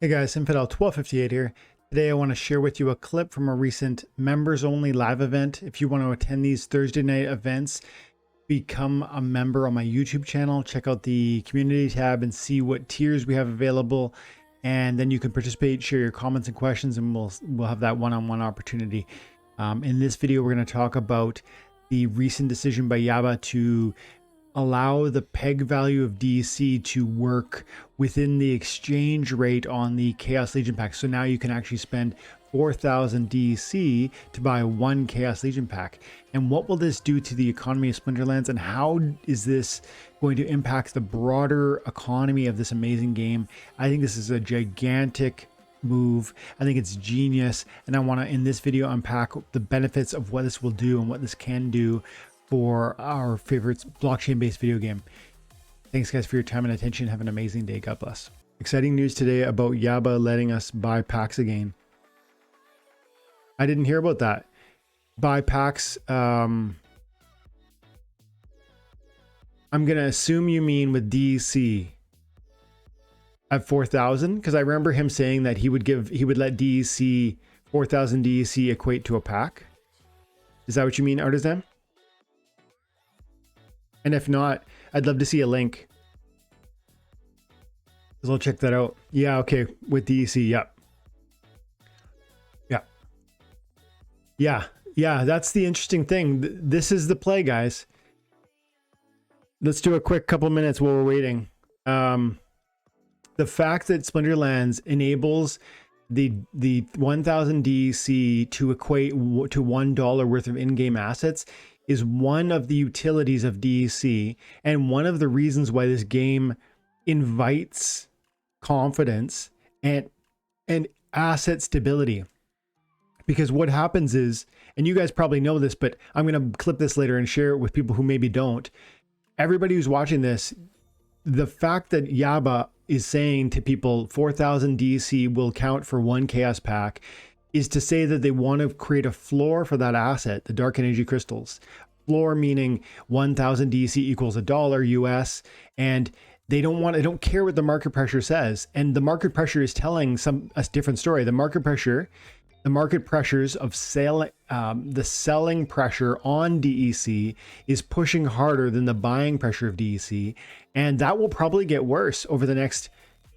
Hey guys, Infidel1258 here. Today I want to share with you a clip from a recent members only live event. If you want to attend these Thursday night events, become a member on my YouTube channel. Check out the community tab and see what tiers we have available. And then you can participate, share your comments and questions, and we'll have that one-on-one opportunity. In this video, we're going to talk about the recent decision by Yaba to allow the peg value of DEC to work within the exchange rate on the Chaos Legion pack. So now you can actually spend 4,000 DEC to buy one Chaos Legion pack. And what will this do to the economy of Splinterlands, and how is this going to impact the broader economy of this amazing game? I think this is a gigantic move. I think it's genius, and I want to in this video unpack the benefits of what this will do and what this can do for our favorite blockchain-based video game. Thanks guys for your time and attention. Have an amazing day. God bless. Exciting news today about Yaba letting us buy packs again. I didn't hear about that. Buy packs. I'm gonna assume you mean with DEC at 4,000, because I remember him saying that he would let DEC 4,000 DEC equate to a pack. Is that what you mean, Artisan? And if not, I'd love to see a link, because I'll check that out. Yeah, okay, with DEC, yep. Yeah, that's the interesting thing. This is the play, guys. Let's do a quick couple minutes while we're waiting. The fact that Splinterlands enables the 1,000 DEC to equate to $1 worth of in-game assets is one of the utilities of DEC, and one of the reasons why this game invites confidence and asset stability. Because what happens is, and you guys probably know this, but I'm going to clip this later and share it with people who maybe don't. Everybody who's watching this, the fact that Yaba is saying to people 4,000 DEC will count for one chaos pack is to say that they want to create a floor for that asset, the dark energy crystals. Floor meaning 1,000 DEC equals $1 US, and they don't care what the market pressure says. And the market pressure is telling a different story. The market pressures of sale, the selling pressure on DEC is pushing harder than the buying pressure of DEC, and that will probably get worse over the next,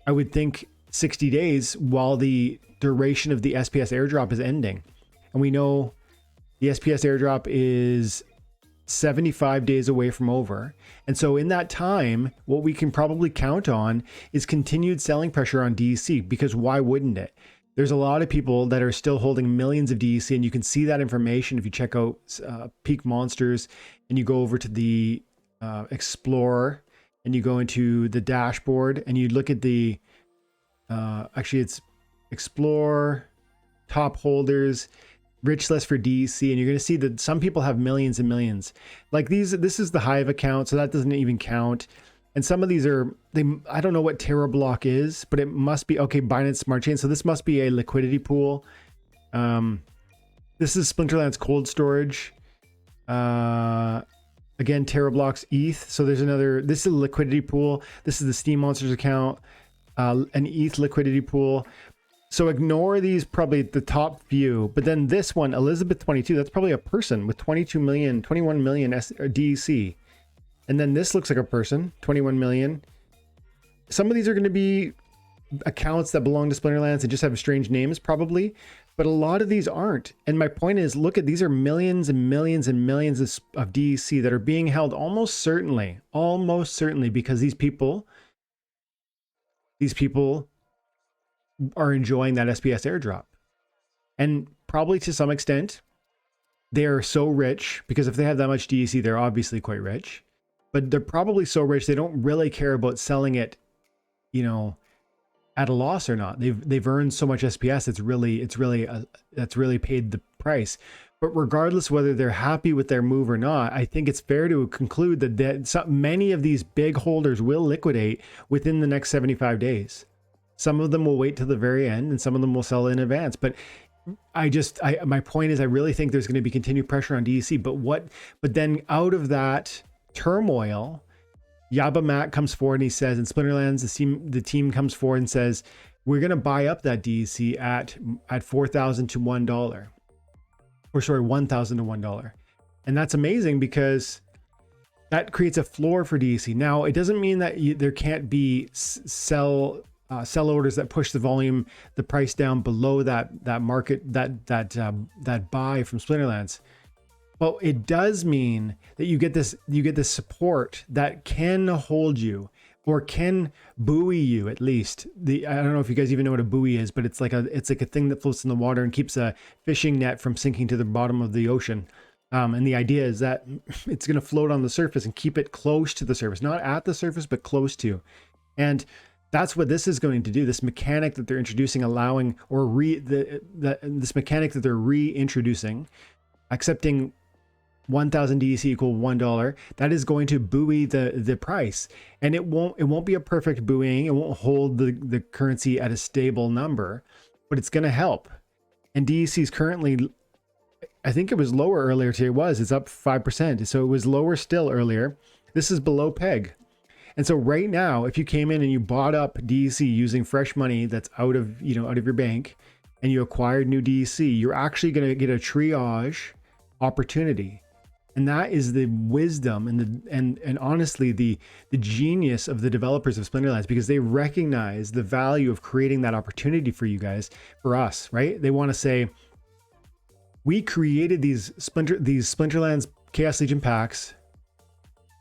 I would think, 60 days while the duration of the SPS airdrop is ending. And we know the SPS airdrop is 75 days away from over. And so in that time, what we can probably count on is continued selling pressure on DEC, because why wouldn't it? There's a lot of people that are still holding millions of DEC, and you can see that information if you check out Peak Monsters and you go over to the Explorer and you go into the dashboard and you look at the actually it's Explore, top holders, rich list for DEC, and you're going to see that some people have millions and millions. Like this is the Hive account, so that doesn't even count. And some of these are, I don't know what TerraBlock is, but it must be, okay, Binance Smart Chain. So this must be a liquidity pool. This is Splinterlands cold storage. Again, TerraBlock's ETH. So there's another, this is a liquidity pool. This is the Steam Monsters account, an ETH liquidity pool. So ignore these, probably the top few, but then this one, Elizabeth 22, that's probably a person with 21 million DEC. And then this looks like a person, 21 million. Some of these are going to be accounts that belong to Splinterlands and just have strange names probably, but a lot of these aren't. And my point is, look at, these are millions and millions and millions of DEC that are being held almost certainly because these people are enjoying that SPS airdrop. And probably to some extent, they are so rich, because if they have that much DEC, they're obviously quite rich. But they're probably so rich they don't really care about selling it, you know, at a loss or not. They've earned so much SPS, that's really paid the price. But regardless whether they're happy with their move or not, I think it's fair to conclude that many of these big holders will liquidate within the next 75 days. Some of them will wait till the very end, and some of them will sell in advance. But my point is, I really think there's going to be continued pressure on DEC. But then out of that turmoil, Yaba Matt comes forward and he says, in Splinterlands, the team comes forward and says, we're going to buy up that DEC at 4,000 to $1, or sorry, 1,000 to $1. And that's amazing because that creates a floor for DEC. Now, it doesn't mean that there can't be sell orders that push the volume, the price down below that market, that buy from Splinterlands. But it does mean that you get this support that can hold you, or can buoy you at least. I don't know if you guys even know what a buoy is, but it's like a thing that floats in the water and keeps a fishing net from sinking to the bottom of the ocean. And the idea is that it's going to float on the surface and keep it close to the surface, not at the surface, but close to. And that's what this is going to do. This mechanic that they're introducing, allowing, or this mechanic that they're reintroducing, accepting 1,000 DEC equal $1, that is going to buoy the price. And it won't be a perfect buoying. It won't hold the currency at a stable number, but it's going to help. And DEC is currently, I think it was lower earlier today. It's up 5%. So it was lower still earlier. This is below peg. And so right now, if you came in and you bought up DEC using fresh money that's out of your bank, and you acquired new DEC, you're actually going to get a triage opportunity. And that is the wisdom and honestly the genius of the developers of Splinterlands, because they recognize the value of creating that opportunity for you guys, for us, right? They want to say, we created these Splinterlands Chaos Legion packs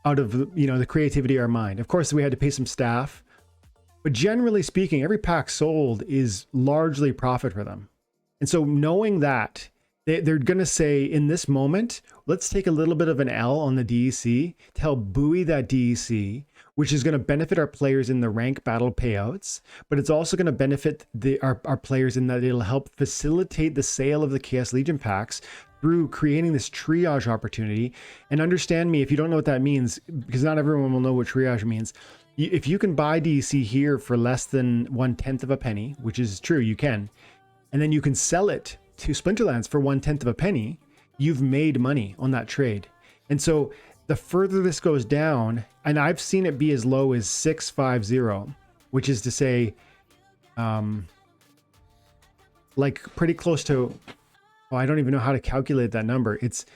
out of the creativity of our mind. Of course, we had to pay some staff, but generally speaking, every pack sold is largely profit for them. And so knowing that, they're going to say, in this moment, let's take a little bit of an L on the DEC to help buoy that DEC, which is going to benefit our players in the rank battle payouts, but it's also going to benefit our players in that it'll help facilitate the sale of the Chaos Legion packs through creating this triage opportunity. And understand me if you don't know what that means, because not everyone will know what triage means. If you can buy DEC here for less than 1/10 of a penny, which is true, you can, and then you can sell it to Splinterlands for 1/10 of a penny, you've made money on that trade. And so the further this goes down, and I've seen it be as low as 650, which is to say, like pretty close to, I don't even know how to calculate that number. It's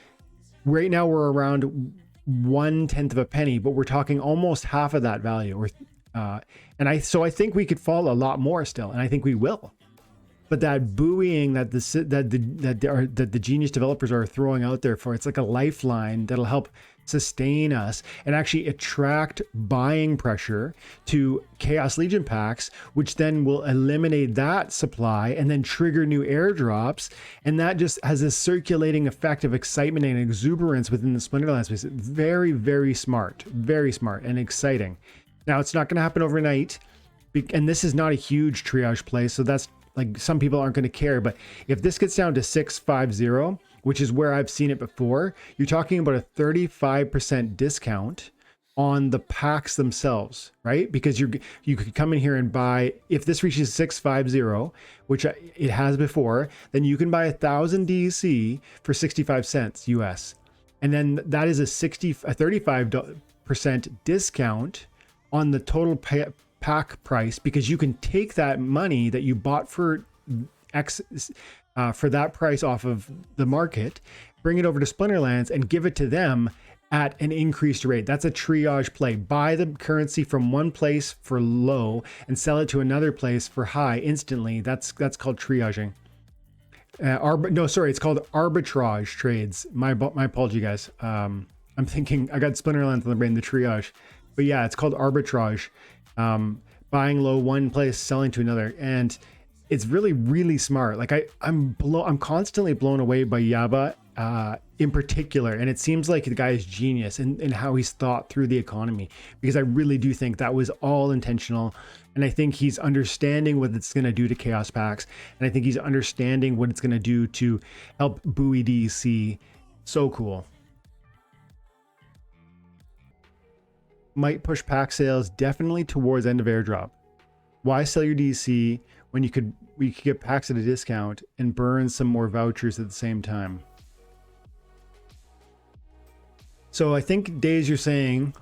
right now we're around 1/10 of a penny, but we're talking almost half of that value. So I think we could fall a lot more still, and I think we will. But that buoying that the genius developers are throwing out there for, it's like a lifeline that'll help sustain us and actually attract buying pressure to Chaos Legion packs, which then will eliminate that supply and then trigger new airdrops. And that just has a circulating effect of excitement and exuberance within the Splinterlands space. Very, very smart and exciting. Now, it's not going to happen overnight, and this is not a huge triage play, so that's like, some people aren't going to care. But if this gets down to 650, which is where I've seen it before, you're talking about a 35% discount on the packs themselves, right? Because you could come in here and buy, if this reaches 650, which it has before, then you can buy 1,000 DEC for 65 cents US. And then that is a 35% discount on the total pack price, because you can take that money that you bought for for that price off of the market, bring it over to Splinterlands and give it to them at an increased rate. That's a triage play. Buy the currency from one place for low and sell it to another place for high instantly. That's called triaging. It's called arbitrage trades. My apology, guys. I'm thinking I got Splinterlands on the brain, the triage, but yeah, it's called arbitrage. Buying low one place, selling to another, and it's really, really smart. Like I'm constantly blown away by Yaba in particular, and it seems like the guy is genius in how he's thought through the economy, because I really do think that was all intentional, and I think he's understanding what it's going to do to chaos packs, and I think he's understanding what it's going to do to help buoy DEC. So cool. Might push pack sales definitely towards end of airdrop. Why sell your DEC when we could get packs at a discount and burn some more vouchers at the same time? So I think, Days, you're saying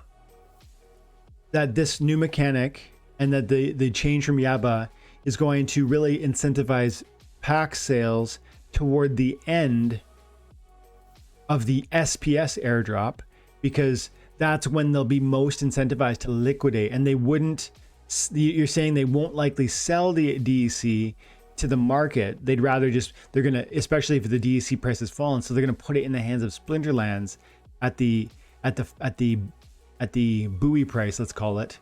that this new mechanic and that the change from Yaba is going to really incentivize pack sales toward the end of the SPS airdrop, because that's when they'll be most incentivized to liquidate. And they wouldn't, you're saying they won't likely sell the DEC to the market. They'd rather just, they're gonna, especially if the DEC price has fallen, so they're gonna put it in the hands of Splinterlands at the buoy price, let's call it.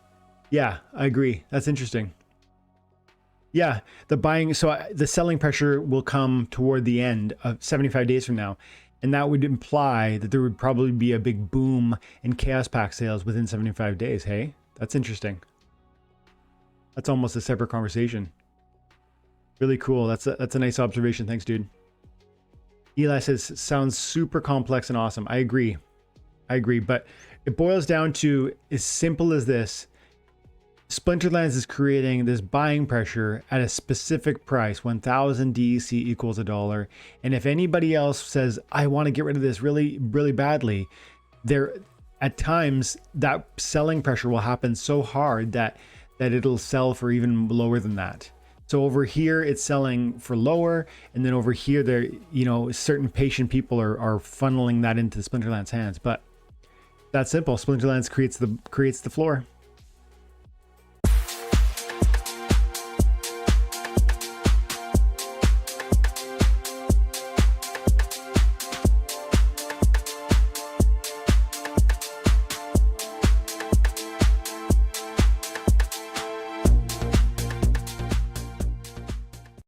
Yeah, I agree. That's interesting. Yeah, the selling pressure will come toward the end of 75 days from now. And that would imply that there would probably be a big boom in chaos pack sales within 75 days. Hey, that's interesting. That's almost a separate conversation. Really cool. That's a nice observation. Thanks, dude. Eli says, sounds super complex and awesome. I agree. But it boils down to as simple as this. Splinterlands is creating this buying pressure at a specific price. 1,000 DEC equals $1. And if anybody else says, I want to get rid of this really, really badly, there at times that selling pressure will happen so hard that it'll sell for even lower than that. So over here, it's selling for lower. And then over here, there, certain patient people are funneling that into Splinterlands' hands. But that's simple. Splinterlands creates the floor.